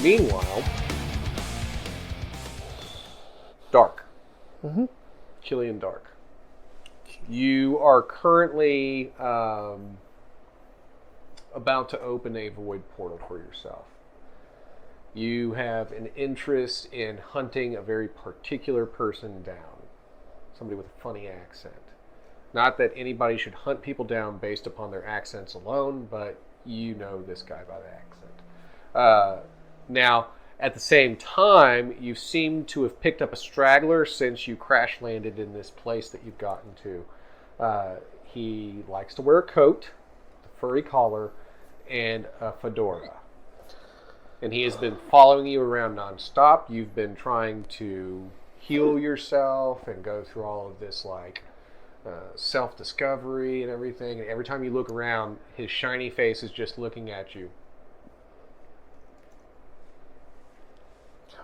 Meanwhile, Dark. Mm-hmm. Killian Dark. You are currently about to open a void portal for yourself. You have an interest in hunting a very particular person down. Somebody with a funny accent. Not that anybody should hunt people down based upon their accents alone, but you know this guy by the accent. Now, at the same time, you seem to have picked up a straggler since you crash landed in this place that you've gotten to. He likes to wear a coat, a furry collar, and a fedora. And he has been following you around nonstop. You've been trying to heal yourself and go through all of this self-discovery and everything. And every time you look around, his shiny face is just looking at you.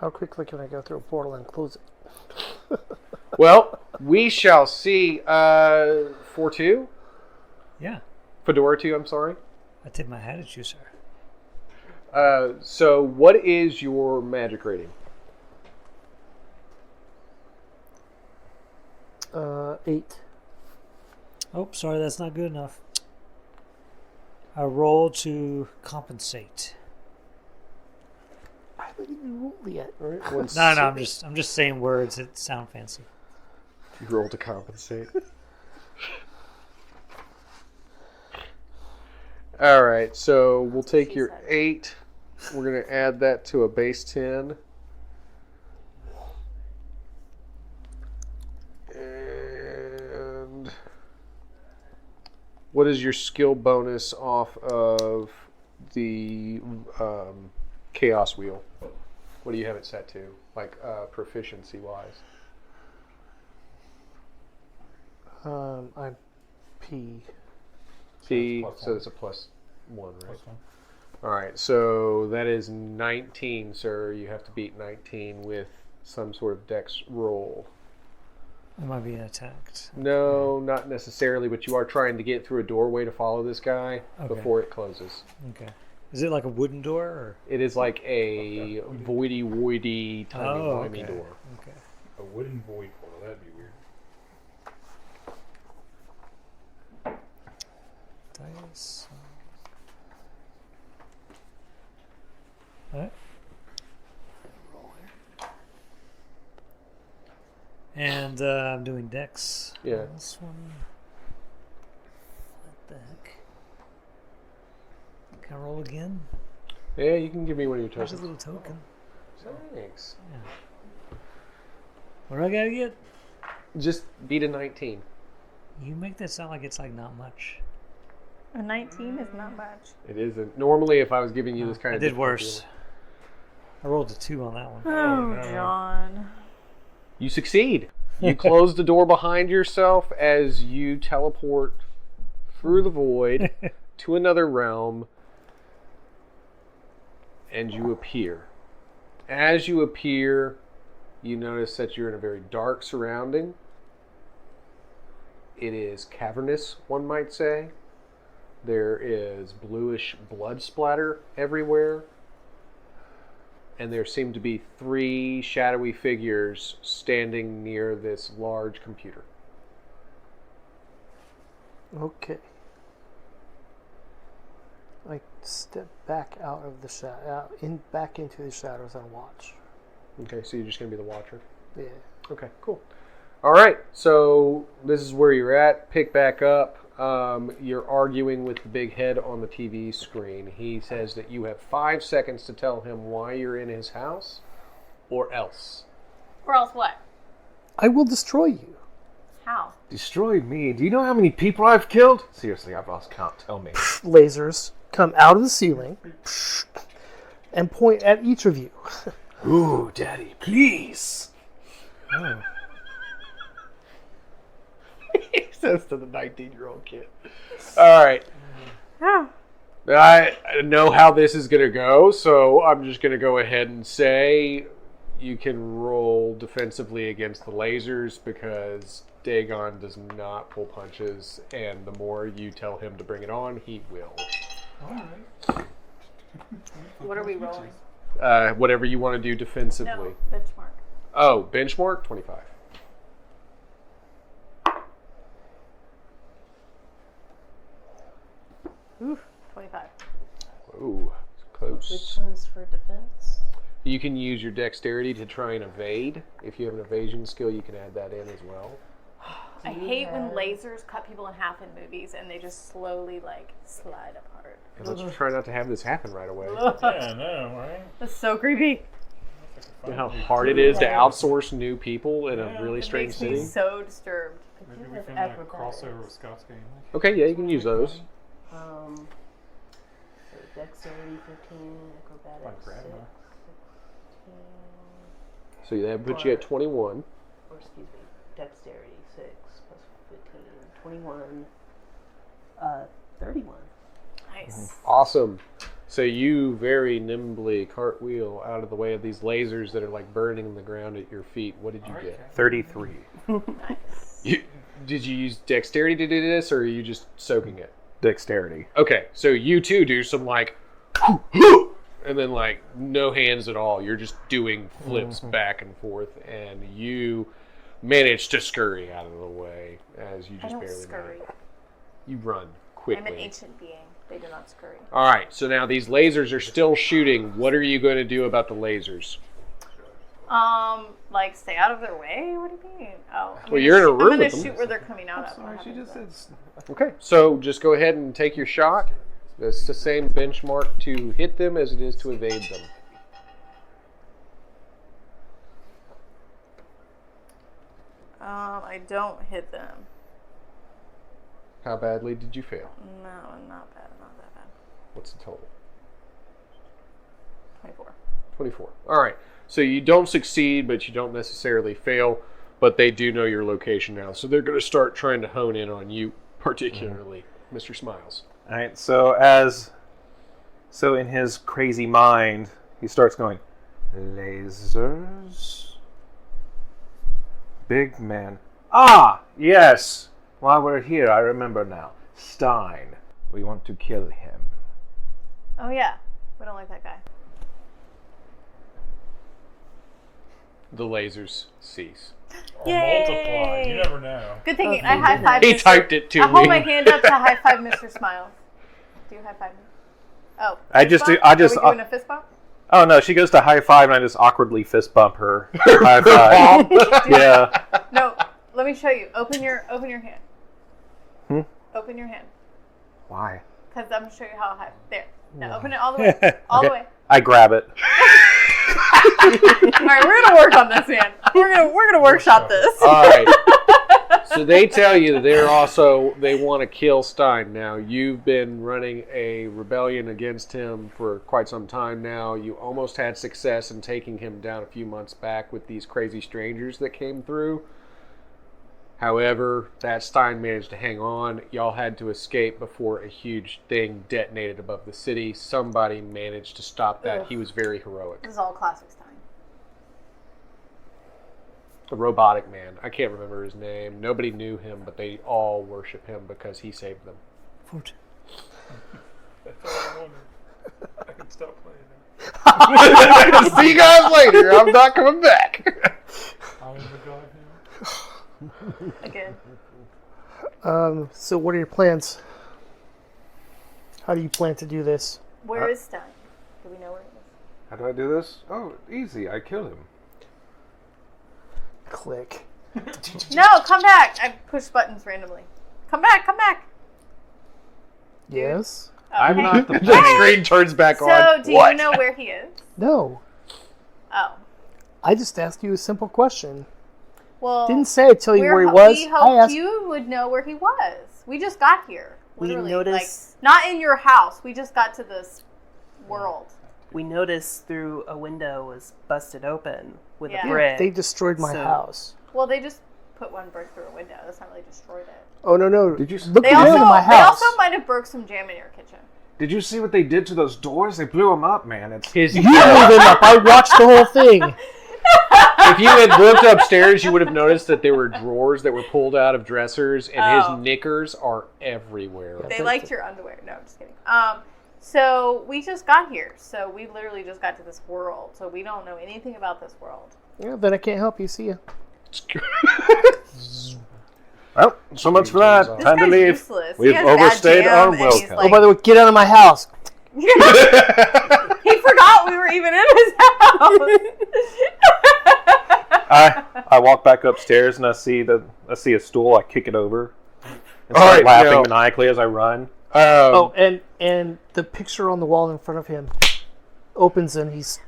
How quickly can I go through a portal and close it? Well, we shall see. 4-2? Yeah. Fedora 2, I'm sorry. I tip my hat at you, sir. So what is your magic rating? 8. Oh, sorry, that's not good enough. I roll to compensate. I haven't even rolled yet. All right, No, I'm just saying words that sound fancy. You roll to compensate. All right, so we'll take your 8. We're going to add that to a base 10. And what is your skill bonus off of the chaos wheel? What do you have it set to, like proficiency-wise? I'm P. P, so it's a +1, right? +1. All right, so that is 19, sir. You have to beat 19 with some sort of dex roll. Am I being attacked? No, not necessarily, but you are trying to get through a doorway to follow this guy before it closes. Okay. Is it like a wooden door? Or? It is like a voidy, timey-wimey door. Okay. A wooden void portal, that'd be weird. Dice. Alright. And I'm doing dex. Yeah. This one. What the heck? Can I roll again? Yeah, you can give me one of your There's tokens. a little token. Thanks. Yeah. What do I gotta get? Just beat a 19. You make that sound like it's like not much. A 19 is not much. It isn't. Normally, if I was giving you this kind I of did difficulty- worse. I rolled a 2 on that one. Oh, no. John. You succeed. You close the door behind yourself as you teleport through the void to another realm, and you appear. As you appear, you notice that you're in a very dark surrounding. It is cavernous, one might say. There is bluish blood splatter everywhere. And there seem to be 3 shadowy figures standing near this large computer. Okay. I step back out of the back into the shadows and watch. Okay, so you're just going to be the watcher? Yeah. Okay, cool. All right, so this is where you're at. Pick back up. You're arguing with the big head on the TV screen. He says that you have 5 seconds to tell him why you're in his house, or else. Or else what? I will destroy you. How? Destroyed me? Do you know how many people I've killed? Seriously, I've lost count. Tell me. Lasers come out of the ceiling and point at each of you. Ooh, Daddy, please. Oh. He says to the 19-year-old kid. All right. Yeah. I know how this is going to go, so I'm just going to go ahead and say you can roll defensively against the lasers because Dagon does not pull punches, and the more you tell him to bring it on, he will. All right. What are we rolling? Whatever you want to do defensively. No, benchmark. Oh, benchmark 25. Ooh, 25. Ooh, close. Which one's for defense? You can use your dexterity to try and evade. If you have an evasion skill, you can add that in as well. I hate when lasers cut people in half in movies and they just slowly like slide apart. And let's try not to have this happen right away. Yeah, I know, right? That's so creepy. You know how hard it is to outsource new people in a really It strange makes city? me so disturbed. Maybe we have can like acrobatics. crossover with Scott's game. Okay, yeah, you can use those. So dexterity 15, acrobatics Like 6, grandma. 16, So that puts you at 21. or excuse me, dexterity 6 plus 15, 21, 31. Nice. Awesome. So you very nimbly cartwheel out of the way of these lasers that are like burning the ground at your feet. What did you get? 33. Nice. Did you use dexterity to do this, or are you just soaking it? Dexterity. Okay, so you too do some like, and then like no hands at all. You're just doing flips back and forth, and you manage to scurry out of the way as you I just don't barely scurry. manage. You run I'm quickly. an ancient being. They do not scurry. All right, so now these lasers are still shooting. What are you going to do about the lasers? Like stay out of their way? What do you mean? Oh, Well, you're in a room I'm gonna with them. shoot where they're coming out of. Sorry, she just said. Okay, so just go ahead and take your shot. It's the same benchmark to hit them as it is to evade them. I don't hit them. How badly did you fail? No, not bad. Not that bad. What's the total? 24. 24. All right. So you don't succeed, but you don't necessarily fail. But they do know your location now, so they're going to start trying to hone in on you, particularly, Mr. Smiles. All right, so in his crazy mind, he starts going, lasers? Big man. Ah, yes. While we're here, I remember now. Stein. We want to kill him. Oh yeah, we don't like that guy. The lasers cease. Or Yay! multiply. You never know. Good thing Okay, I high good. five. He typed it to I hold me. my hand up to high five Mr. Smiles. Do you high five me? Oh. I fist just- bump? I just- Are we doing a fist bump? Oh no, she goes to high five and I just awkwardly fist bump her. High five. Yeah. No. Let me show you. Open your hand. Hmm? Open your hand. Why? Because I'm gonna show you how high. There. Now open it all the way. All the Okay. way. I grab it. All right, we're gonna work on this, man. We're gonna workshop this. All right. So they tell you that they want to kill Stein. Now, you've been running a rebellion against him for quite some time now. You almost had success in taking him down a few months back with these crazy strangers that came through. However, that Stein managed to hang on. Y'all had to escape before a huge thing detonated above the city. Somebody managed to stop that. Ugh. He was very heroic. This is all classic Stein. The robotic man. I can't remember his name. Nobody knew him, but they all worship him because he saved them. 14. That's all I wanted. I can stop playing now. See you guys later. I'm not coming back. I'm in the god now. Again. So what are your plans? How do you plan to do this? Where is Stein? Do we know where he is? How do I do this? Oh, easy. I kill him. Click. No, come back! I push buttons randomly. Come back, come back! Yes? Oh, I'm hey. not the The player. screen turns back So, on. do What? you know where he is? No. Oh. I just asked you a simple question. Well, Didn't say I'd tell you where he was. We I hoped asked. you would know where he was. We just got here. We Literally. noticed- Like, not in your house. We just got to this world. We noticed through a window was busted open with Yeah. a brick. They destroyed my So- house. Well, they just put one brick through a window. That's not really destroyed it. Oh no! Did you look They around also, in my they house? also might have broke some jam in your kitchen. Did you see what they did to those doors? They blew them up, man. It's His, You blew them up. I watched the whole thing. if you had looked upstairs, you would have noticed that there were drawers that were pulled out of dressers, and Oh. his knickers are everywhere. They but- liked your underwear. No, I'm just kidding. So we just got here. So we literally just got to this world. So we don't know anything about this world. Yeah, then I can't help you. See ya. Well, so much for that. This Time to guy's leave. useless. He We've has bad overstayed jam, our and he's welcome. Oh, by the way, get out of my house. He forgot we were even in his house. I walk back upstairs and I see a stool. I kick it over and All start right, laughing now- maniacally as I run. Oh, and the picture on the wall in front of him opens and he's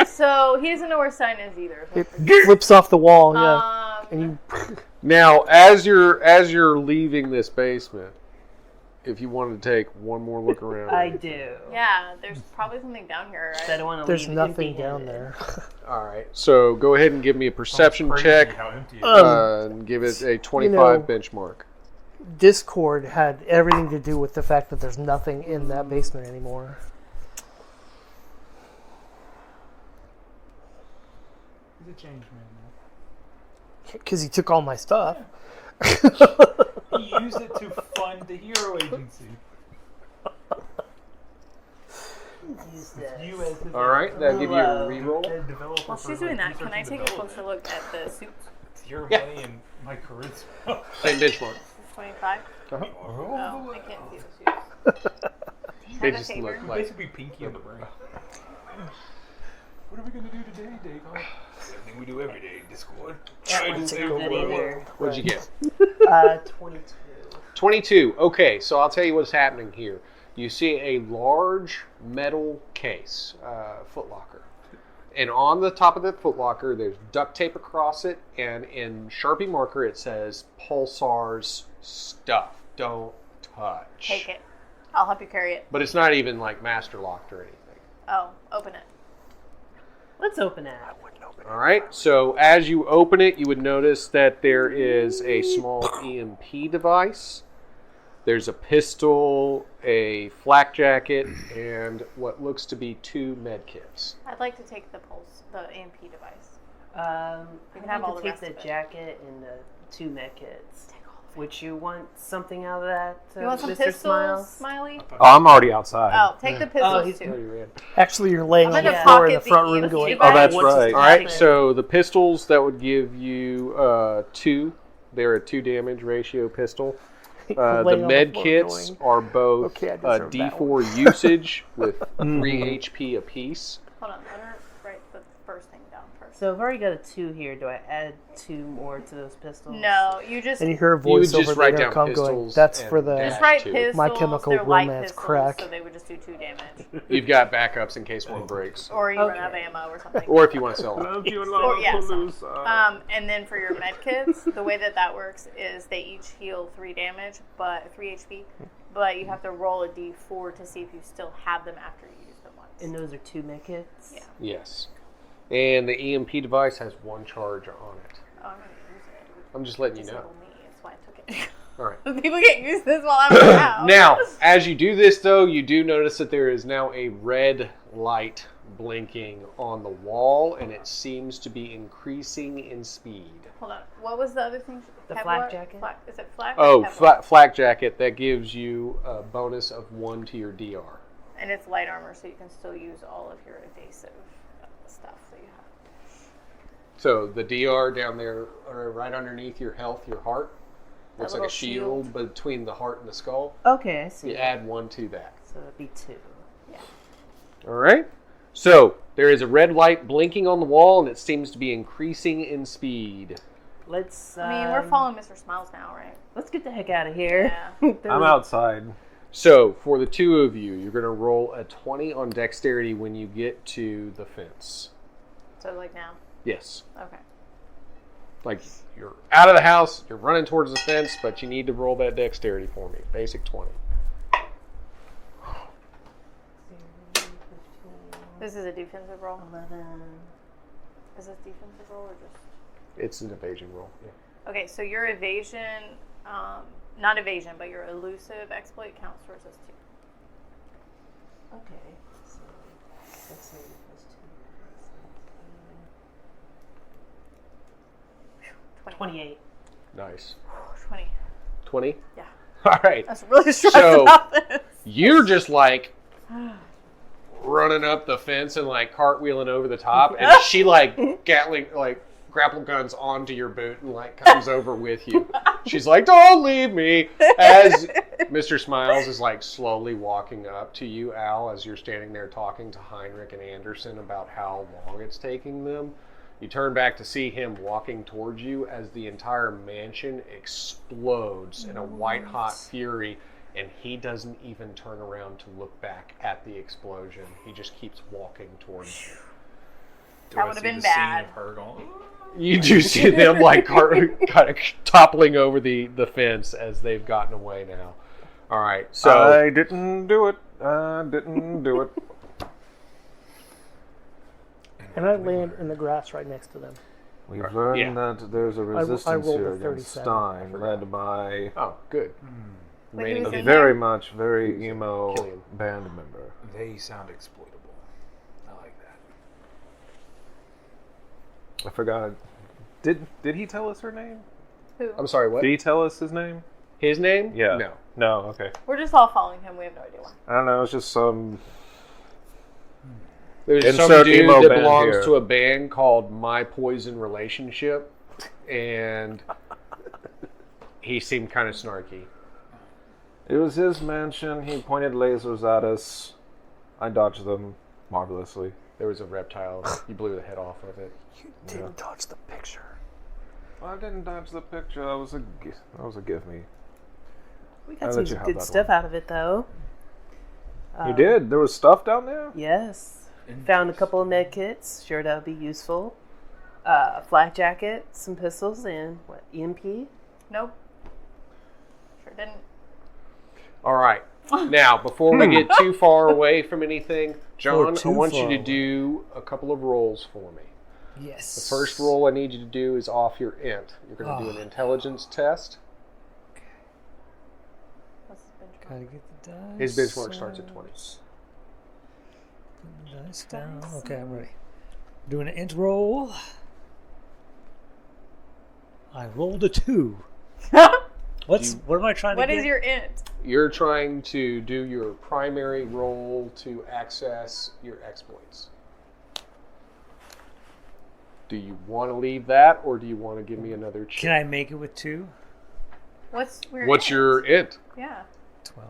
So he doesn't know where sign is either. it flips off the wall. Yeah, and you. Now, as you're leaving this basement, if you wanted to take one more look around, I do. Yeah, there's probably something down here. So I don't want to There's leave nothing down empty-handed. there. All right. So go ahead and give me a perception Crazy check How empty it is. and give it a 25 know- benchmark. Discord had everything to do with the fact that there's nothing in that basement anymore. He's a changed man Because he took all my stuff. now. He used it to fund the hero agency. Use this. You as his All right. That'll give you a Hello. reroll. head developer. While for, she's doing like, that, can I research take and a closer look at the suits? It's your Yeah. money and my charisma. Same benchmark. 25? Uh-huh. Oh, I can't see the suits. They Have a just favor. look like Basically Pinky in the brain. What are we gonna do today, Dagon? Everything we do every day, Discord. That one's Save not the good world. either. What'd you get? 22. 22. Okay, so I'll tell you what's happening here. You see a large metal case, footlocker. And on the top of the footlocker, there's duct tape across it, and in Sharpie marker it says Pulsar's stuff. Don't touch. Take it. I'll help you carry it. But it's not even like master locked or anything. Oh, open it. Let's open it. All right, so as you open it, you would notice that there is a small EMP device. There's a pistol, a flak jacket, and what looks to be 2 med kits. I'd like to take the EMP device. You can have all the take rest the of it. jacket and the 2 med kits. Take all of it. Would you want something out of that, You want some Mr. pistols, Smiles? Smiley? Oh, I'm already outside. Oh, take the pistols he's- too. Actually, you're laying I'm on gonna the floor in the pocket front the room EMP going, device. Oh, that's What's right. All right, happening? so the pistols that would give you 2. They're a 2 damage ratio pistol. The laying on the med floor kits going, are both "Okay, I deserve that D4 usage with 3 HP apiece. Hold on, let her write the first thing down first. So I've already got a 2 here. Do I add 2 more to those pistols? No, you just and you hear a You would voice just over write the down intercom going, pistols "That's and for the." dash. just write two. pistols. My Chemical they're light Romance pistols, crack. So they would just do 2 damage. You've got backups in case one breaks. Or you run Okay. out of ammo or something. Or if you want to sell them. Love you and Or, yeah, Lollapalooza. and then for your med kits, the way that works is they each heal 3 damage, but 3 HP. But you have to roll a D4 to see if you still have them after you use them once. And those are 2 med kits? Yeah. Yes. And the EMP device has 1 charge on it. Oh, I'm gonna use it. I'm just letting you It's know. little me. That's why I took it. All right. People can't use this while I'm out. Now, as you do this, though, you do notice that there is now a red light blinking on the wall, and it seems to be increasing in speed. Hold on. What was the other thing? The Kevlar? flak jacket? Is it flak? Oh, or Kevlar? flak jacket. That gives you a bonus of 1 to your DR. And it's light armor, so you can still use all of your evasive stuff that you have. So the DR down there, or right underneath your health, your heart, looks like a little shield between the heart and the skull. Okay, I see. You add 1 to that. So it'd be 2. All right. So there is a red light blinking on the wall, and it seems to be increasing in speed. Let's. I mean, we're following Mr. Smiles now, right? Let's get the heck out of here. Yeah. I'm outside. So for the 2 of you, you're going to roll a 20 on dexterity when you get to the fence. So like now. Yes. Okay. Like you're out of the house, you're running towards the fence, but you need to roll that dexterity for me. Basic 20. This is a defensive roll. 11. Is this defensive roll or just? It's an evasion roll. Yeah. Okay, so your evasion, not evasion, but your elusive exploit counts towards this too. Okay. So that's maybe plus 2. 28. Nice. 20. 20? Yeah. All right. I was really stressed So- about this. You're just like running up the fence and like cartwheeling over the top, and she like Gatling like grapple guns onto your boot and like comes over with you. She's like, "Don't leave me!" As Mr. Smiles is like slowly walking up to you, Al, as you're standing there talking to Heinrich and Anderson about how long it's taking them. You turn back to see him walking towards you as the entire mansion explodes in a white-hot fury, and he doesn't even turn around to look back at the explosion. He just keeps walking towards you. That would have been bad. Scene of her going, You do see them like kind of toppling over the fence as they've gotten away now. All right, so I didn't do it. I didn't do it. And I land in the grass right next to them. We've learned Yeah. that there's a I resistance rolled here a against 37. Stein, led by oh, good. Wait, Remaining who's a in very there? much, very emo Killian. band member. they sound exploitable. I like that. I forgot. Did he tell us her name? Who? I'm sorry, what? Did he tell us his name? His name? Yeah. No. No, okay. We're just all following him. We have no idea why. I don't know, it's just some... There's Insert some dude emo that band belongs here. to a band called My Poison Relationship, and he seemed kind of snarky. It was his mansion, he pointed lasers at us. I dodged them marvelously. There was a reptile. You blew the head off of it. You didn't dodge the picture. I didn't dodge the picture, that was a give me. We I'll got let some you have good that stuff one. out of it, though. You did? There was stuff down there? Yes. Found a couple of med kits. Sure, that would be useful. Flak jacket, some pistols, and what? EMP? Nope. Sure didn't. All right. Now, before we get too far away from anything, John, I too want you far to away. do a couple of rolls for me. Yes. The first roll I need you to do is off your int. You're going to do an intelligence test. What's his benchmark? Gotta get the dice. His benchmark starts at 20. Put the dice down. Okay, I'm ready. Doing an int roll. I rolled a 2. What am I trying to What get? is your int? You're trying to do your primary roll to access your exploits. Do you want to leave that, or do you want to give me another check? Can I make it with 2? What's your What's int? your int? Yeah. 12.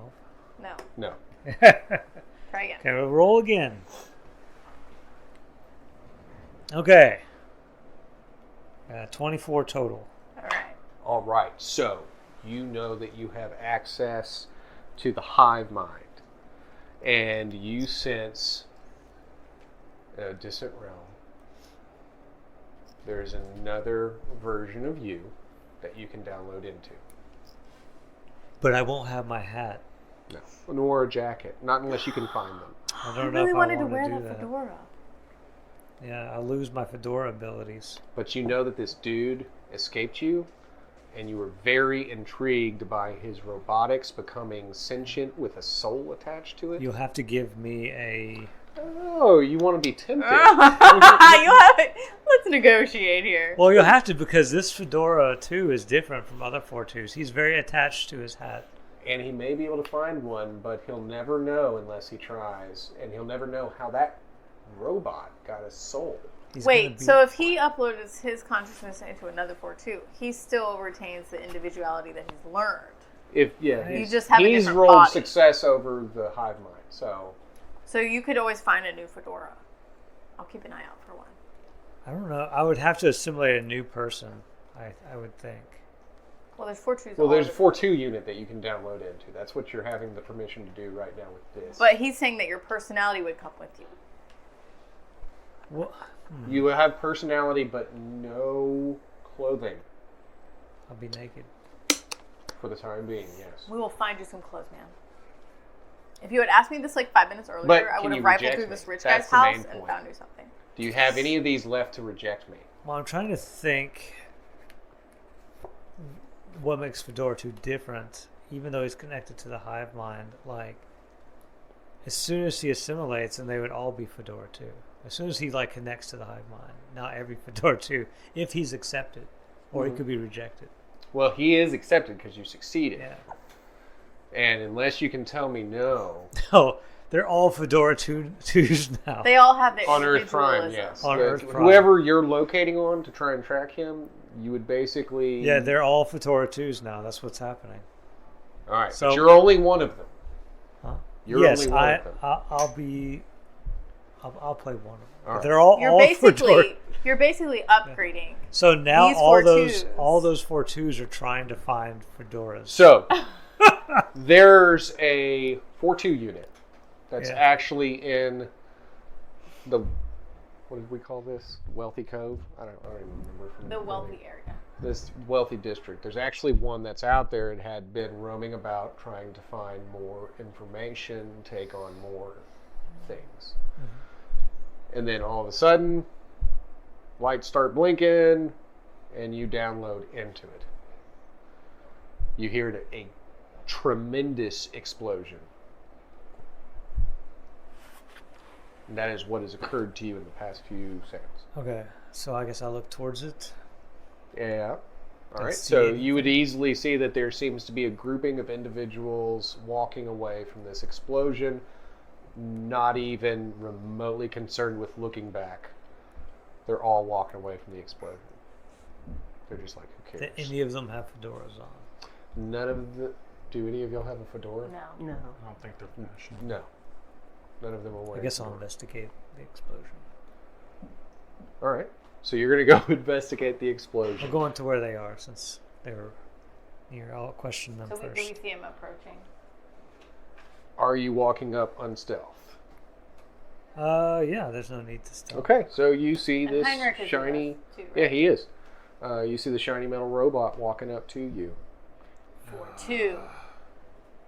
No. No. Try again. Okay, we'll roll again. Okay. 24 total. All right. All right. So you know that you have access to the hive mind, and you sense in a distant realm there's another version of you that you can download into. But I won't have my hat. No, nor a jacket. Not unless you can find them. I I don't know really if wanted I to want wear to do that that. fedora. Yeah, I'll lose my fedora abilities. But you know that this dude escaped you, and you were very intrigued by his robotics becoming sentient with a soul attached to it. You'll have to give me a... Oh, you want to be tempted. Let's negotiate here. Well, you'll have to, because this fedora, too, is different from other 4-2s. He's very attached to his hat. And he may be able to find one, but he'll never know unless he tries. And he'll never know how that robot got a soul. He's gonna Wait, be- so if he uploads his consciousness into another 4-2, he still retains the individuality that he's learned. You just have a he's different rolled body. success over the hive mind, so So you could always find a new fedora. I'll keep an eye out for one. I don't know. I would have to assimilate a new person, I would think. Well, there's 4-2s. well, all there's a over. 4-2 unit that you can download into. That's what you're having the permission to do right now with this. But he's saying that your personality would come with you. Well, You will have personality, but no clothing I'll be naked. for the time being. Yes. We will find you some clothes, man. If you had asked me this like 5 minutes earlier, But I can would you have rifled reject through me? this rich That's guy's the main house and point. found you something. Do you have any of these left to reject me? Well, I'm trying to think what makes Fedora 2 different, even though he's connected to the hive mind. Like, as soon as he assimilates, and they would all be Fedora 2. As soon as he like connects to the hive mind, not every Fedora 2, if he's accepted, or he could be rejected. Well, he is accepted because you succeeded. Yeah. And unless you can tell me no, Oh, they're all Fedora 2s now. They all have their on Earth Prime, individualism. yes. On Earth Prime. Whoever you're locating on to try and track him, you would basically... Yeah, they're all Fedora 2s now. That's what's happening. All right, So- but you're only one of them. Huh? You're Yes, only one of them. I'll play one of them. All But right. they're all Fedora. You're basically upgrading. So now These all 4-2s. those 4-2s are trying to find fedoras. So, there's a 4-2 unit that's Yeah. actually in the... What did we call this? Wealthy Cove? I don't even remember. From The wealthy area. This wealthy district. There's actually one that's out there and had been roaming about trying to find more information, take on more things. And then all of a sudden, lights start blinking, and you download into it. You hear a tremendous explosion. And that is what has occurred to you in the past few seconds. Okay, so I guess I look towards it. Yeah. All Don't right. see So anything. you would easily see that there seems to be a grouping of individuals walking away from this explosion, not even remotely concerned with looking back. They're all walking away from the explosion. They're just like, who Do cares? any of them have fedoras on? None of the... Do any of y'all have a fedora? No. No. I don't think they're fashionable. No. None of them are I wearing guess I'll fedoras. investigate the explosion. All right. So you're going to go investigate the I'll explosion. go into where they are since they were near. I'll question them So do we first. see him approaching? Are you walking up unstealth? Yeah, there's no need to stop. Okay. So you see And this Heinrich is shiny... with us too, right? Yeah, he is. You see the shiny metal robot walking up to you. 2.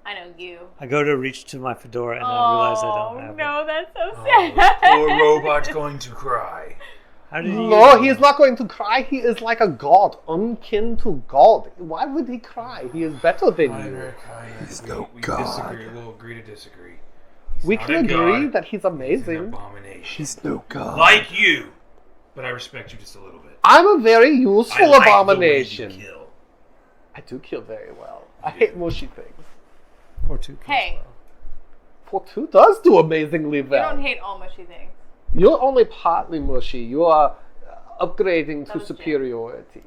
I know you. I go to reach to my fedora and I realize I don't have it. no, that's so Oh, sad. poor robot's going to cry. How did you? No, he is not going to cry. He is like a god, unkin to God. Why would he cry? He is better than you. Heinrich, we disagree. We'll agree to disagree. We Not can a agree god. that he's He's an amazing. abomination. He's no god. Like you, but I respect you just a little bit. I'm a very I useful like abomination. The way you kill. I do kill very well. I hate mushy things. Or two. Hey. Fortu does do amazingly You well. don't hate all mushy things. You're only partly mushy. You are upgrading That to was Jim. superiority.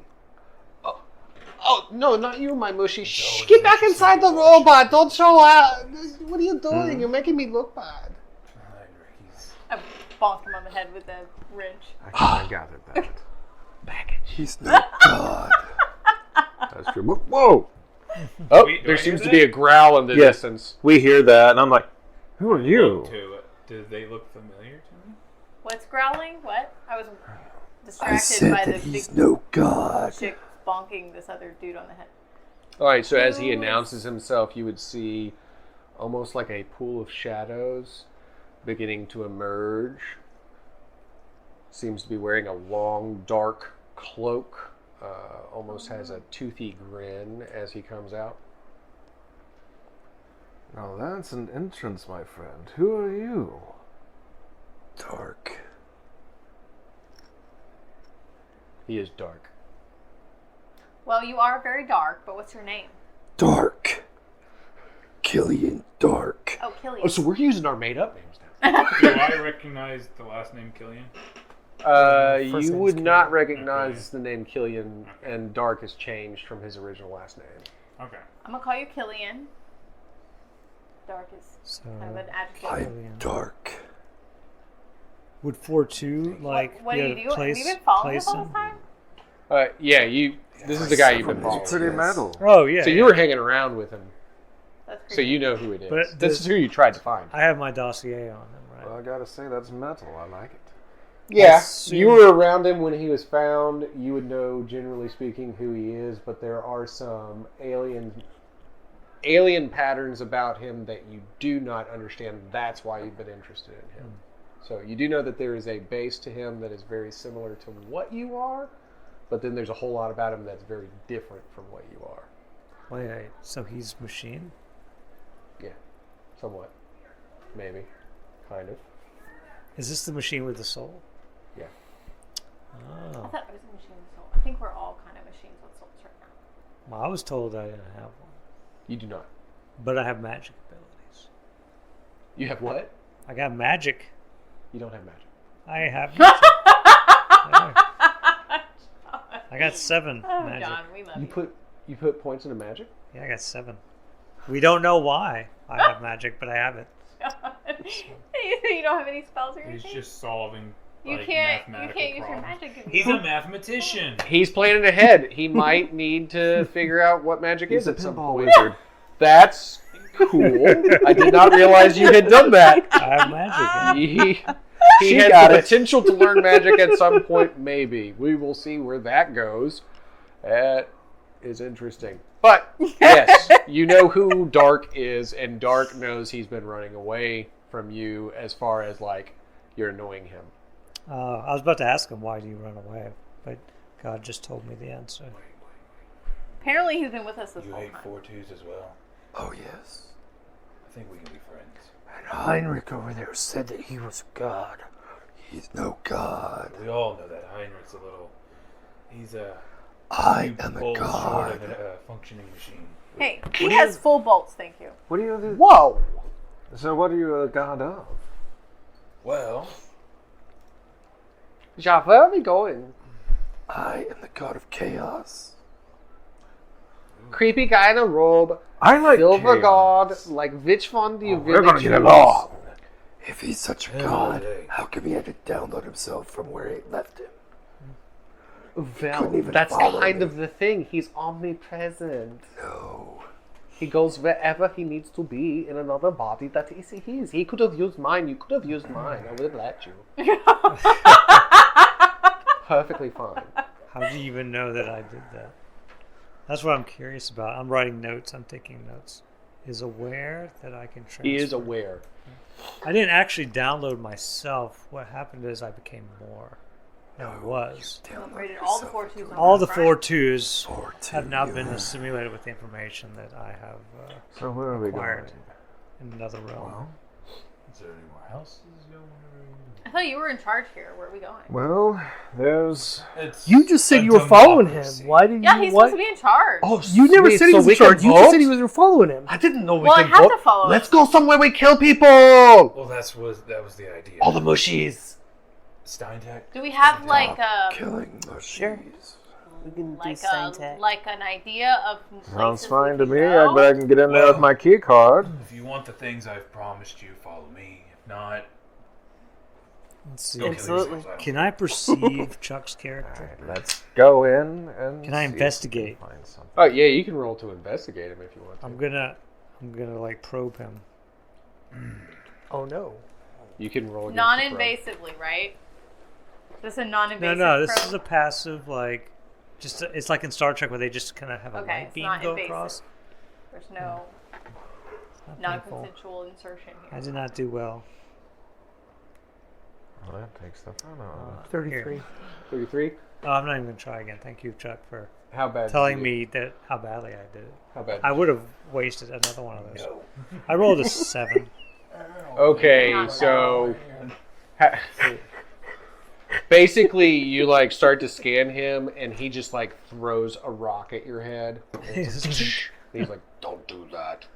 Oh, no, not you, my mushy. Shh, always get back interesting inside the to watch. robot. Don't show out. What are you doing? You're making me look bad. Heinrich, he's I bonked him on the head with a wrench. I gathered that. Baggage. He's no god. That's true. Whoa! Oh, Do I there hear seems to that? be a growl in the Yes. distance. We hear that, and I'm like, who are you? Do they look familiar to me? What's growling? What? I was I distracted said by the that he's big no god. chick bonking this other dude on the head. All right, so as he announces himself, you would see almost like a pool of shadows beginning to emerge. Seems to be wearing a long, dark cloak. Almost has a toothy grin as he comes out. Now that's an entrance, my friend. Who are you? Dark. He is dark. Well, you are very dark, but what's your name? Dark. Killian Dark. Oh, Killian. Oh, so we're using our made-up names now. Do I recognize the last name Killian? You name's would Killian. not recognize the name Killian, and dark has changed from his original last name. Okay. I'm gonna call you Killian. Dark is So kind of an adjective. I'm dark. would 4-2 like what be do able you to do? place, Have you been following place us all him? the time? Yeah, this is the guy you've been Several following. minutes. Pretty Yes. metal. Oh yeah. So yeah. you were hanging around with him, That's so creepy. you know who it is. But This is who you tried to find. I have my dossier on him, right? Well, I gotta say, that's metal. I like it. Yeah, assume- you were around him when he was found. You would know, generally speaking, who he is, but there are some alien patterns about him that you do not understand. That's why you've been interested in him. So you do know that there is a base to him that is very similar to what you are, but then there's a whole lot about him that's very different from what you are. Wait, so he's machine? Yeah, somewhat, maybe, kind of. Is this the machine with the soul? Yeah. I Oh. thought I was a machine with soul. I think we're all kind of machines with souls right now. Well, I was told I didn't have one. You do not. but I have magic abilities. You have what? I got magic. You don't have magic. I have magic. I got 7 magic. John, we love You put points into magic? Yeah, I got 7. We don't know why I have magic, but I have it. You don't have any spells or He's anything? just solving. You like, can't mathematical use your problems. magic. He's a mathematician. He's planning ahead. He might need to figure out what magic He's is a at some pinball point. wizard. That's cool. I did not realize you had done that. I have magic. He She has got the it. potential to learn magic at some point, maybe. We will see where that goes. That is interesting. But, yes, you know who Dark is, and Dark knows he's been running away from you as far as, like, you're annoying him. I was about to ask him, why do you run away? But God just told me the answer. Apparently he's been with us this You whole hate time. 4-2s as well. Oh, yes. I think we can be friends. And Heinrich over there said that he was God. He's no God. We all know that Heinrich's a little. He's a. I am a falls short God. of a functioning machine. Hey, he has full bolts, thank you. What do you do? Whoa! So what are you a god of? Well, Ja, where are we going? I am the God of chaos. Creepy guy in a robe, I like silver chaos. god, like which one do you We're gonna village get use? along. If he's such a Yeah, God, hey. how come he had to download himself from where he left him? Well, Couldn't even that's follow kind me. of the thing. He's omnipresent. No. He goes wherever he needs to be in another body that is his. He could have used mine. You could have used mine. I would have let you. Perfectly fine. How do you even know that I did that? That's what I'm curious about. I'm writing notes. I'm taking notes. Is aware that I can transfer. He is aware. I didn't actually download myself. What happened is I became more than I was. Upgraded all the 4-2s. All the 4-2s 4-2, have now you been have- assimilated with the information that I have So where are we acquired going? in another realm. is there any more houses going I thought you were in charge here. Where are we going? Well, there's. It's You just said a you were following him. democracy. Why did Yeah, you? he's Why? supposed to be in charge. Oh, You never said he was in charge. You just said you were following him. I didn't know we Well, I could have vote. to follow Let's it. go somewhere we kill people. Well, that was the idea. All the mushies. Steintech. Do we have like Killing machines. Sure. We can do like Steintech. like an idea of Sounds places fine we to can me. go? But I can get in there with my key card. If you want the things I've promised you, follow me. If not, Let's see. go kill Absolutely. yourselves. I don't Can I perceive Chuck's character? Alright, let's go in and. Can I see if we investigate? can find something. Oh yeah, you can roll to investigate him if you want to. I'm gonna like probe him. Oh no. You can roll against the Non-invasively, right? This is a non-invasive. No, this probe? is a passive like. It's like in Star Trek where they just kind of have a Okay, light it's beam not go invasive. across. There's no Not painful. non-consensual insertion I here. did not do well. Well, that takes the fun out. 33. pro. 33. Oh, I'm not even gonna try again. Thank you, Chuck, for How bad? telling did you- me that how badly I did it. How bad? I would have wasted another one of those. I rolled a 7. Okay, Not so basically you like start to scan him and he just like throws a rock at your head. And he's like, "Don't do that."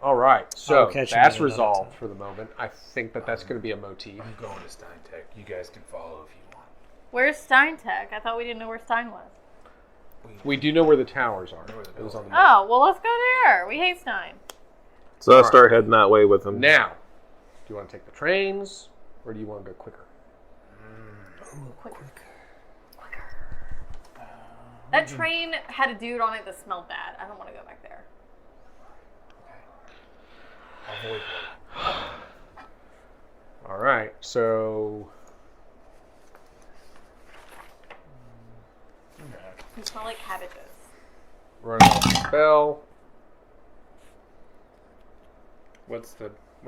All right, so I'll catch him that's another resolved time. for the moment. I think that that's going to be a motif. I'm going to Steintech. You guys can follow if you want. Where's Steintech? I thought we didn't know where Stein was. We do know where the towers are. It was on the map. Oh, well, let's go there. We hate Stein. So I start heading that way with them. Now, do you want to take the trains or do you want to go quicker? That train had a dude on it that smelled bad. I don't want to go back there. Avoid All right, so You smell like cabbages. run off the spell. What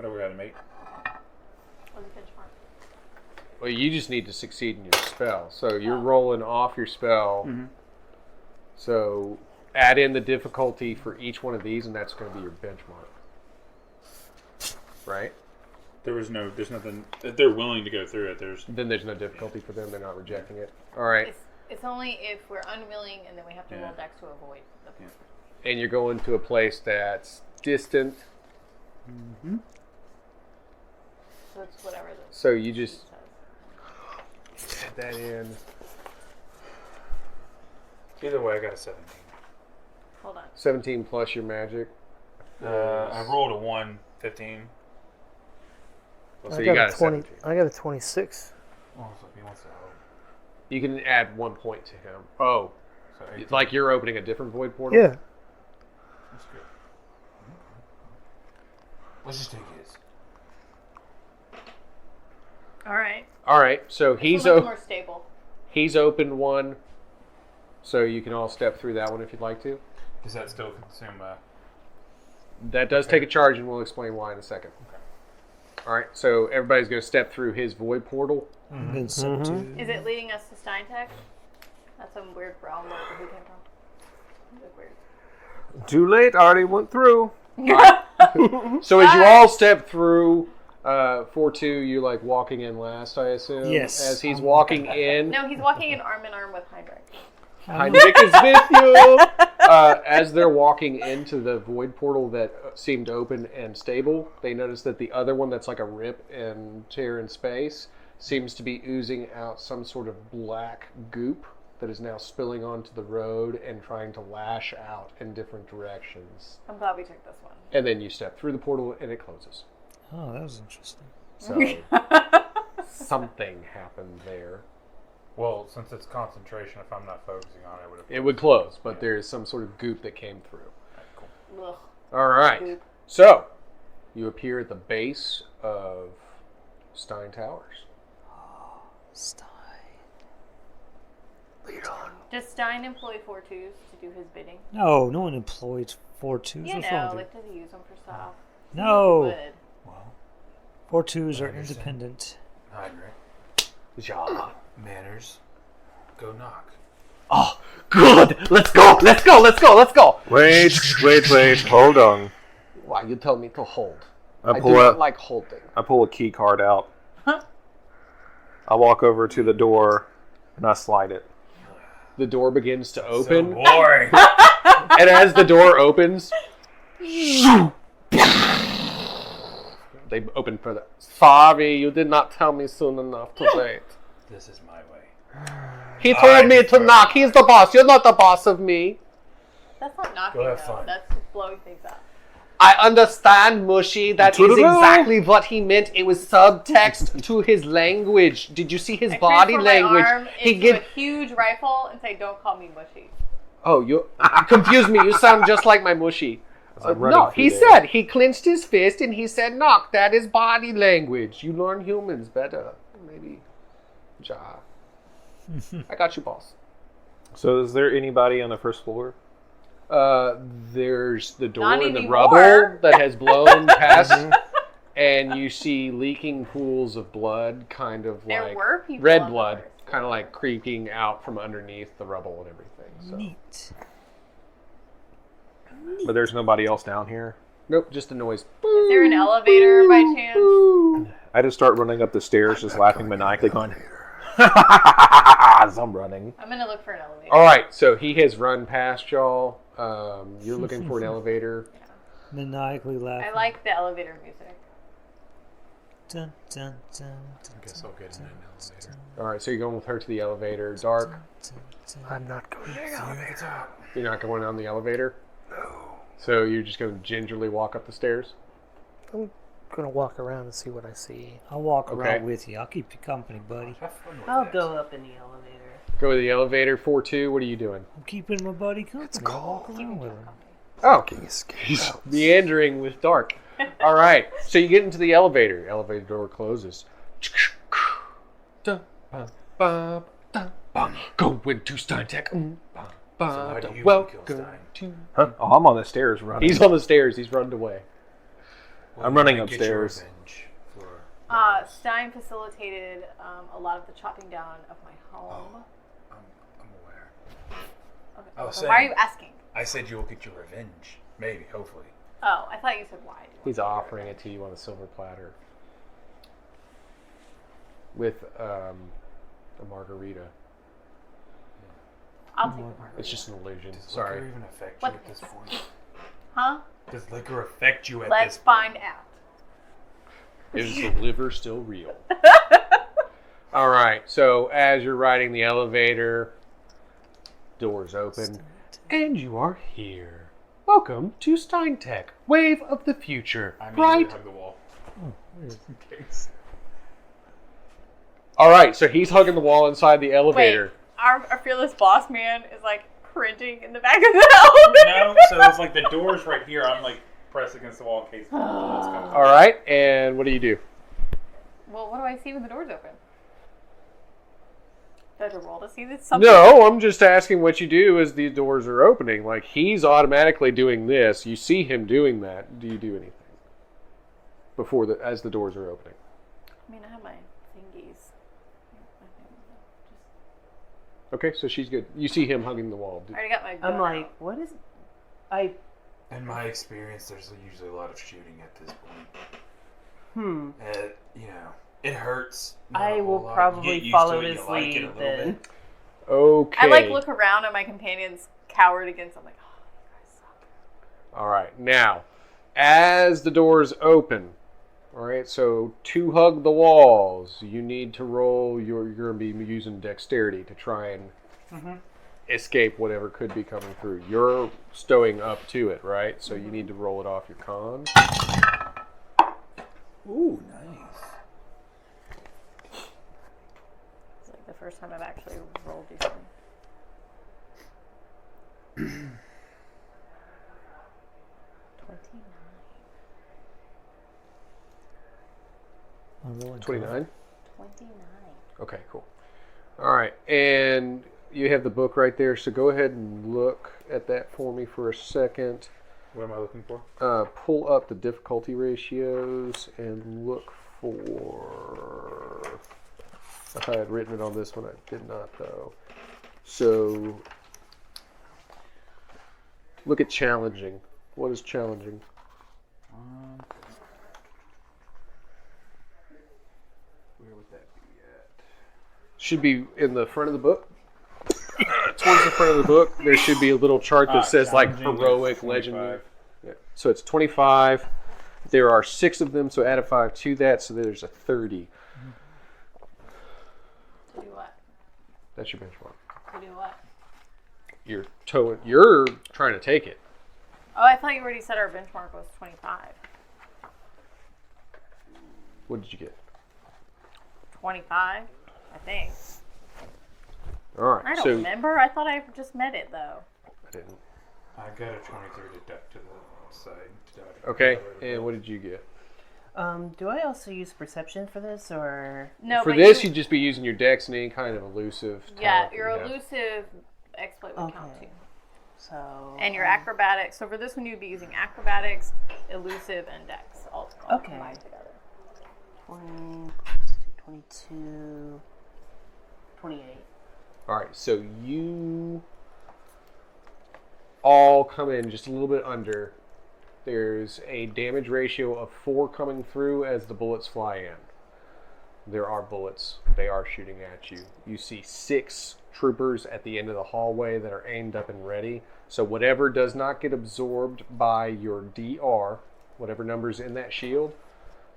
are we gonna make? What's the benchmark? Well, you just need to succeed in your spell. So you're rolling off your spell. So add in the difficulty for each one of these, and that's going to be your benchmark. Right? There's nothing. If they're willing to go through it, Then there's no difficulty for them. They're not rejecting it. All right. It's only if we're unwilling and then we have to Yeah. roll dex to avoid the and you're going to a place that's distant. So it's whatever the So you just says. add that in. Either way, I got a 17. Hold on. 17 plus your magic. I rolled a 1, 15. So I you got got a a 20. 17. I got a 26. Oh, so he wants to help. You can add 1 point to him. Oh, So it's 18. like you're opening a different void portal? Yeah. That's good. Let's just take his. All right. All right, so He's he's more stable. he's opened one, so you can all step through that one if you'd like to. Does that still consume That does take a charge, and we'll explain why in a second. All right, so everybody's going to step through his void portal. Been sent to. Is it leading us to Steintech? That's some weird realm where who came from. Look weird. Too late. I already went through. So as you all step through, 4-2, you're like walking in last, I assume? Yes. As he's walking in, No, he's walking in arm with Heinrich. Heinrich is with you. As they're walking into the void portal that seemed open and stable, they notice that the other one that's like a rip and tear in space seems to be oozing out some sort of black goop that is now spilling onto the road and trying to lash out in different directions. I'm glad we took this one. And then you step through the portal and it closes. Oh, that was interesting. So something happened there. Well, since it's concentration, if I'm not focusing on it, It would close, but there is some sort of goop that came through. Ugh. All right. Goop. So, you appear at the base of Stein Towers. Stein. Does Stein employ 4-2s to do his bidding? No, no one employs 4-2s. You What's wrong know, with like, does he use them for stuff? No. Good. Well, 4-2s are Understand. independent. Heinrich, Ja. manners, go knock. Oh, good. Let's go. Let's go. Let's go. Let's go. Wait. Hold on. Why you tell me to hold? I I pull do not a like holding. I pull a key card out. I walk over to the door and I slide it. The door begins to open, So boring. and as the door opens, they open further. Sorry, you did not tell me soon enough to wait. This is my way. He told me to knock. He's the boss. You're not the boss of me. That's not knocking, Go have though. fun. That's blowing things up. I understand, Mushy. That is exactly what he meant. It was subtext to his language. Did you see his I body transfer my language? arm into a huge rifle and say, "Don't call me mushy." Oh, you confused me. You sound just like my Mushy. I'm running No, through he there. said, he clenched his fist and he said, knock. That is body language. You learn humans better. Maybe. Ja. I got you, boss. So is there anybody on the first floor? There's the door Not in the anymore. rubble that has blown past, and you see leaking pools of blood, kind of There like were people red on the blood, first kind of like creeping out from underneath the rubble and everything. So. Neat. But there's nobody else down here. Nope, just a noise. Is there an elevator by chance? I just start running up the stairs, just laughing maniacally, going, as I'm running. I'm gonna look for an elevator. All right, so he has run past y'all. You're looking for an elevator. Maniacally laughing. I like the elevator music. Dun, dun, dun, dun, I guess I'll get in an elevator. All right, so you're going with her to the elevator. Dark, dun, dun. I'm not going to the elevator. you're not going on the elevator? No. So you're just going to gingerly walk up the stairs? I'm going to walk around and see what I see. I'll walk Okay. around with you. I'll keep you company, buddy. Have fun with I'll this. go up in the elevator. Go to the elevator, 4-2. What are you doing? I'm keeping my buddy company. I'll walk around with him. Oh, he's meandering with Dark. All right, so you get into the elevator. Elevator door closes. Going to Steintech. why do you kill Welcome Stein? to. Huh? Oh, I'm on the stairs running. He's on the stairs. He's run away. Well, I'm you running might get your upstairs. revenge for Stein facilitated a lot of the chopping down of my home. I'm aware. Okay. I was So why are saying- you asking? I said you will get your revenge. Maybe, hopefully. Oh, I thought you said why. He's offering it to you on a silver platter with a margarita. I'll take the margarita. It's just an illusion. Does Sorry. liquor even affect What? you at this point? Huh? Does liquor affect you at Let's this point? find out. Is the liver still real? All right. So as you're riding the elevator, doors open, and you are here. Welcome to Steintech, Wave of the Future. I Right. hug the wall. In case. All right. So he's hugging the wall inside the elevator. Wait, our fearless boss man is like cringing in the back of the elevator. No, so it's like the door's right here. I'm like pressed against the wall in case bullets come through. All right. And what do you do? Well, what do I see when the door's open? Do I have to roll to see this? Something? No, I'm just asking what you do as the doors are opening. Like, he's automatically doing this. You see him doing that. Do you do anything as the doors are opening? I mean, I have my thingies. Okay, so she's good. You see him hugging the wall. I already got my gun I'm like, out. what is? I In my experience, there's usually a lot of shooting at this point. You know, it hurts. not a I whole will lot. You probably get used follow to it, his you like it a lead little then. bit. Okay. I like look around and my companions cowered against. I'm like, oh, you guys suck. All right. Now, as the doors open, all right, so to hug the walls, you need to roll. You're going to be using dexterity to try and escape whatever could be coming through. You're stowing up to it, right? So you need to roll it off your con. Ooh, nice. It's like the first time I've actually rolled decently. 29. I'm rolling 29? 29. Okay, cool. All right, and you have the book right there, so go ahead and look at that for me for a second. What am I looking for? Pull up the difficulty ratios and look for... If I had written it on this one, I did not, though. So, look at challenging. What is challenging? Where would that be at? Should be in the front of the book. Towards the front of the book, there should be a little chart that says like challenging heroic, is 25. legendary. Yeah. So it's 25. There are 6 of them, so add a 5 to that, so there's a 30. To do what? That's your benchmark. To do what? You're trying to take it. Oh, I thought you already said our benchmark was 25. What did you get? 25, I think. All right. I don't so remember. I thought I just met it, though. I didn't. I got a 23 to duck to the side. to dodge. Okay. And what did you get? do I also use perception for this, or No, For but this, you'd just be using your dex and any kind of elusive. yeah, talent that your you have. elusive exploit would count too. Okay. So And your acrobatics. So for this one, you'd be using acrobatics, elusive, and dex all Okay. combined together. 20, 22, 28. All right, so you all come in just a little bit under. There's a damage ratio of 4 coming through as the bullets fly in. There are bullets. They are shooting at you. You see 6 troopers at the end of the hallway that are aimed up and ready. So whatever does not get absorbed by your DR, whatever number's in that shield,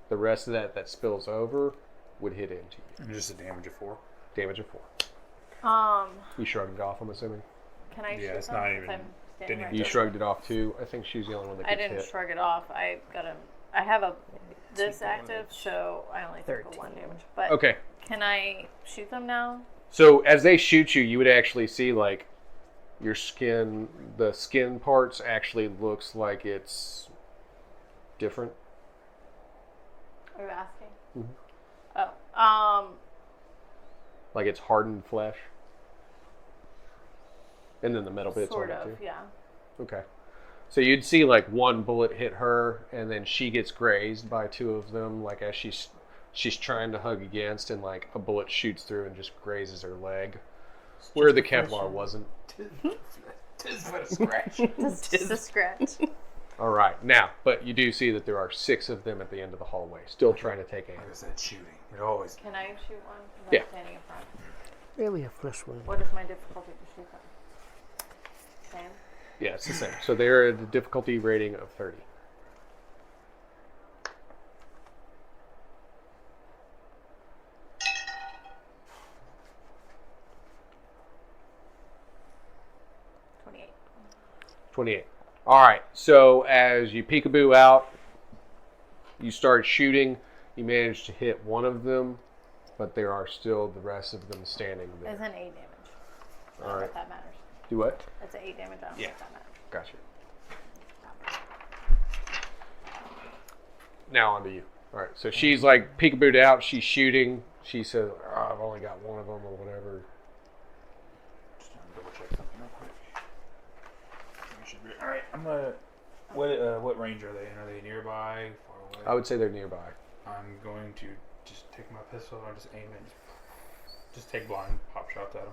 the rest of that spills over would hit into you. And just a damage of 4. Damage of 4. You shrugged it off, I'm assuming. Can I Yeah, shoot it's them not since even- I'm standing didn't right You there? shrugged it off too. I think she's the only one that I gets didn't hit. shrug it off. I have this active, so I only took the 1 damage. But Okay. can I shoot them now? So as they shoot you, you would actually see like your skin, the skin parts actually looks like it's different. Are you asking? Mhm. Oh, Like it's hardened flesh. And then the metal bits sort on it of, too. yeah. Okay. So you'd see like one bullet hit her and then she gets grazed by 2 of them, like as she's trying to hug against, and like a bullet shoots through and just grazes her leg. Where the Kevlar wasn't. Tis but a scratch. Just a scratch. All right, now, but you do see that there are 6 of them at the end of the hallway, still trying to take aim. Like I said, shooting. It always. Can I shoot one? 'Cause Yeah. I'm standing in front. Barely a flesh wound. What is my difficulty to shoot them? same? Yeah, it's the same. So they're at a difficulty rating of 30. $28. 28. All right. So as you peekaboo out, you start shooting. You manage to hit one of them, but there are still the rest of them standing there. It's an 8 damage. I don't All know right. if that matters. Do what? It's an 8 damage. I don't know if that matters. Gotcha. Now on to you. All right. So she's like peekabooed out. She's shooting. She says, oh, I've only got one of them or whatever. Just trying to double check something real quick. All right, I'm gonna. What range are they in? Are they nearby? Far away? I would say they're nearby. I'm going to just take my pistol and just aim it. Just take blind pop shots at them.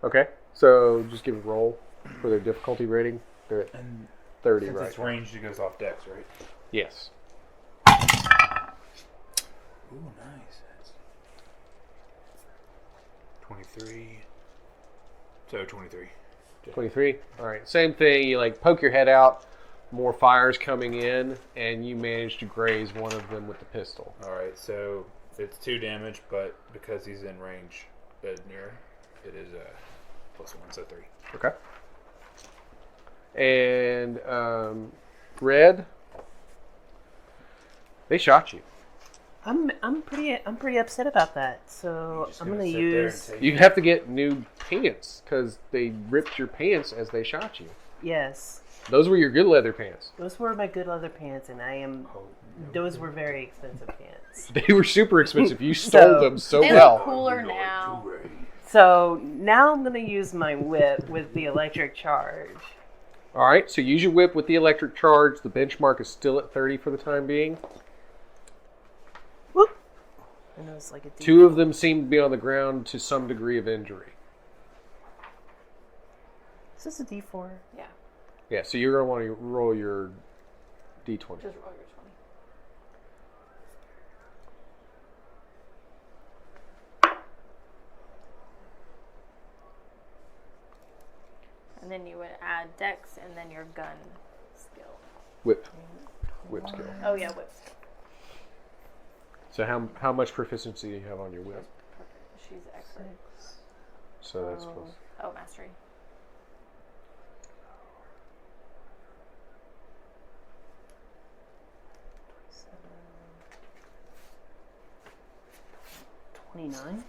Okay. So just give a roll for their difficulty rating. They're at And 30, since right? it's ranged, it goes off dex, right? Yes. Ooh, nice. That's 23. So 23. 23. All right. Same thing. You like poke your head out. More fires coming in, and you manage to graze one of them with the pistol. All right, so it's 2 damage, but because he's in range, near, it is +1, so 3. Okay. And Red, they shot you. I'm pretty upset about that. So I'm gonna use. You have to get new pants because they ripped your pants as they shot you. Yes, Those were your good leather pants. those were my good leather pants, and those were very expensive pants. They were super expensive. You stole them so They well. look cooler now. So now I'm gonna use my whip with the electric charge. All right, so use your whip with the electric charge. The benchmark is still at 30 for the time being. Whoop! And it was like a 2 of them seem to be on the ground to some degree of injury. Is this a D4? Yeah. Yeah, so you're going to want to roll your d20. Just roll your 20. And then you would add dex and then your gun skill. Whip skill. Oh yeah, whip skill. So how much proficiency do you have on your whip? She's expert. So that's plus. Oh, mastery. $29.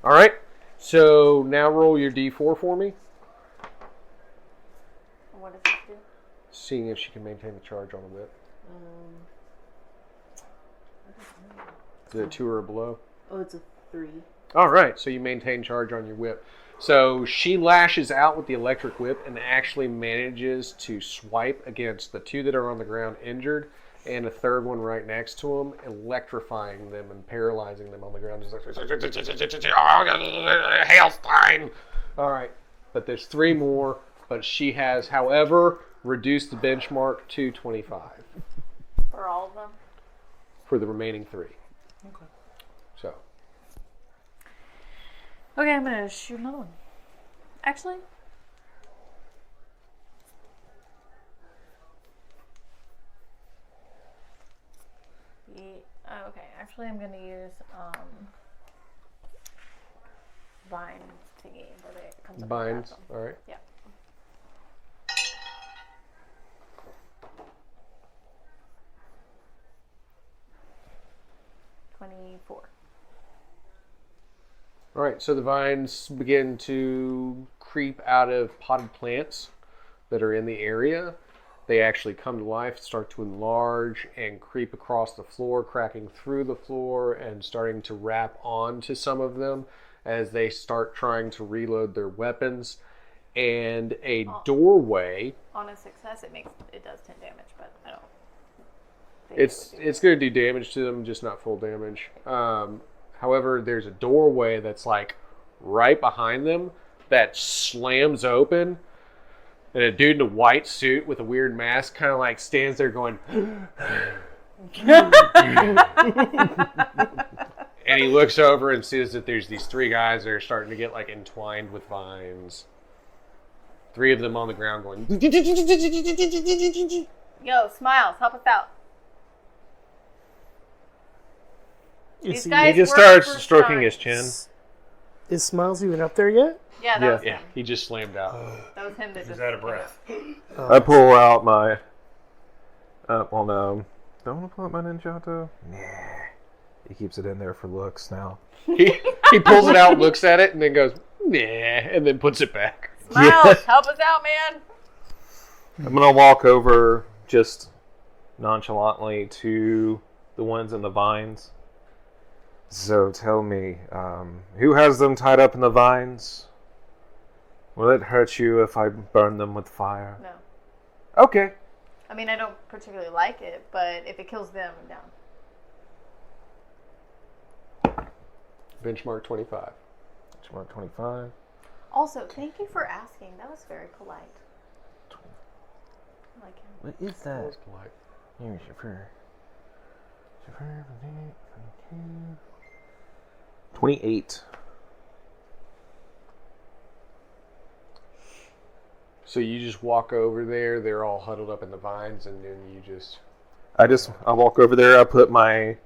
All right. So now roll your d4 for me, And what does this do? seeing if she can maintain the charge on the whip. Is it a 2 or a below? Oh, it's a 3. All right, so you maintain charge on your whip. So she lashes out with the electric whip and actually manages to swipe against the 2 that are on the ground injured and a third one right next to them, electrifying them and paralyzing them on the ground. Just like, Hailstein! All right, but there's 3 more, but she has, however, reduced the benchmark to 25 For all of them? for the remaining 3. Okay. So, Okay, I'm gonna shoot another one. Actually, okay. Actually, I'm gonna use vine thingy, but it comes up with binds, that, all right. Yeah. $24. All right, so the vines begin to creep out of potted plants that are in the area. They actually come to life, start to enlarge, and creep across the floor, cracking through the floor and starting to wrap onto some of them as they start trying to reload their weapons. And a doorway. On a success, it does 10 damage, but I don't. think It's it would do going to do damage to them, just not full damage. However, there's a doorway that's like right behind them that slams open, and a dude in a white suit with a weird mask kind of like stands there going, And he looks over and sees that there's these 3 guys that are starting to get like entwined with vines. 3 of them on the ground going. Yo, Smiles, help us out. These He guys just work starts for stroking Stein. his chin. Is Smiles even up there yet? Yeah, that was Yeah, him. he just slammed out. That was him that He's just out of breath. I pull out my. Well, no. Don't want to pull out my Ninjato? Nah. He keeps it in there for looks now. He pulls it out, looks at it, and then goes, nah, and then puts it back. Smiles, help us out, man. I'm going to walk over just nonchalantly to the ones in the vines. So tell me, who has them tied up in the vines? Will it hurt you if I burn them with fire? No. Okay. I mean, I don't particularly like it, but if it kills them, I'm down. Benchmark 25. Benchmark 25. Also, thank you for asking. That was very polite. I like him. What is that? That's polite. Here's chauffeur. 28. So you just walk over there, they're all huddled up in the vines, and then you just... I walk over there, I put my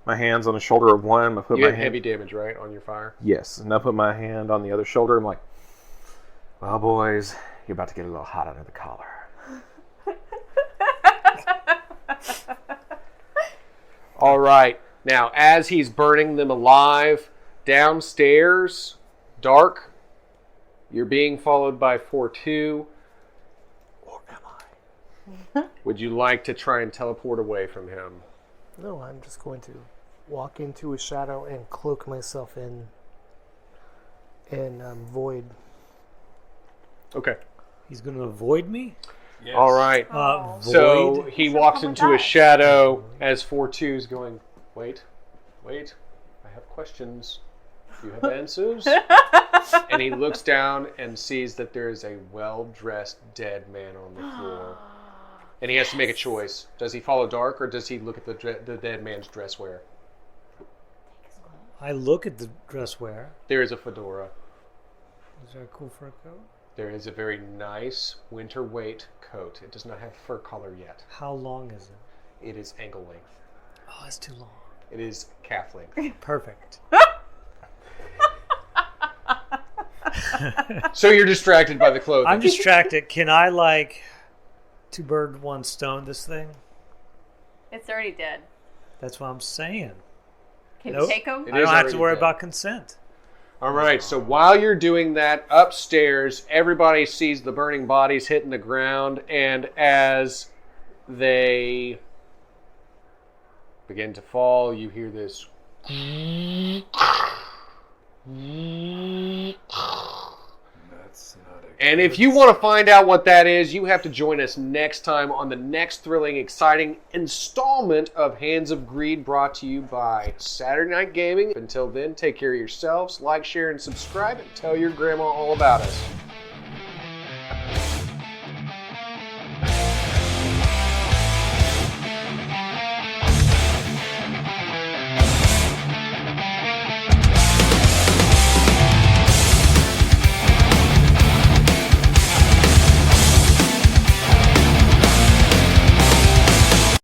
hands on the shoulder of one. I put You my have hand, heavy damage, right, on your fire? Yes, and I put my hand on the other shoulder. I'm like, well, boys, you're about to get a little hot under the collar. All right. Now, as he's burning them alive, downstairs, dark, you're being followed by 4-2. Or am I? Would you like to try and teleport away from him? No, I'm just going to walk into a shadow and cloak myself in void. Okay. He's going to avoid me? Yes. All right. Oh. So Void? he So walks into a traumatized. shadow as 4-2 is going, wait, I have questions. Do you have answers? And he looks down and sees that there is a well-dressed dead man on the floor. And he has to make a choice. Does he follow dark, or does he look at the dead man's dress wear? I look at the dress wear. There is a fedora. Is there a cool fur coat? There is a very nice winter weight coat. It does not have fur collar yet. How long is it? It is ankle length. Oh, it's too long. It is calf length. Perfect. So you're distracted by the clothing. I'm distracted. Can I, like, 2 birds, 1 stone this thing? It's already dead. That's what I'm saying. Can Nope. you take him? It I is don't have to already worry dead. about consent. All right, so while you're doing that, upstairs, everybody sees the burning bodies hitting the ground, and as they begin to fall, you hear this. That's not a And if you want to find out what that is, you have to join us next time on the next thrilling, exciting installment of Hands of Greed, brought to you by Saturday Night Gaming. Until then, take care of yourselves, like, share, and subscribe, and tell your grandma all about us.